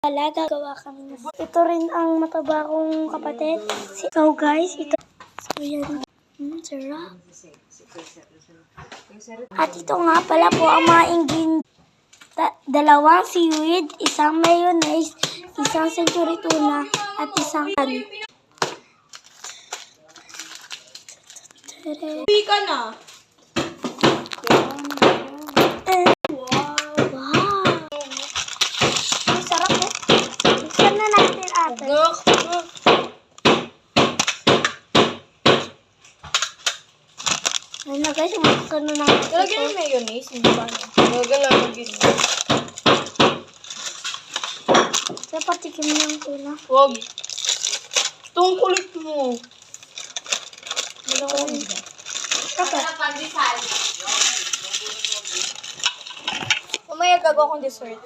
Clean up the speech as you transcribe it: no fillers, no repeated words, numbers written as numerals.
Wala, gagawa kami. Ito rin ang mataba kong kapatid. So guys, ito. So yan. Sarap. At ito nga pala po ang mga ingredient. Dalawang seaweed, isang mayonnaise, isang century tuna, at isang Uwi ka na. Wow! Ang sarap eh. Buksan na natin ate. Ayun na guys, buksan na natin. Lagyan yung mayonnaise, hindi ba? Lagyan. Kaya patikim niyo ang tuna. Huwag. Itong kulit mo. Kapag. Umaya gagawa kong dessert.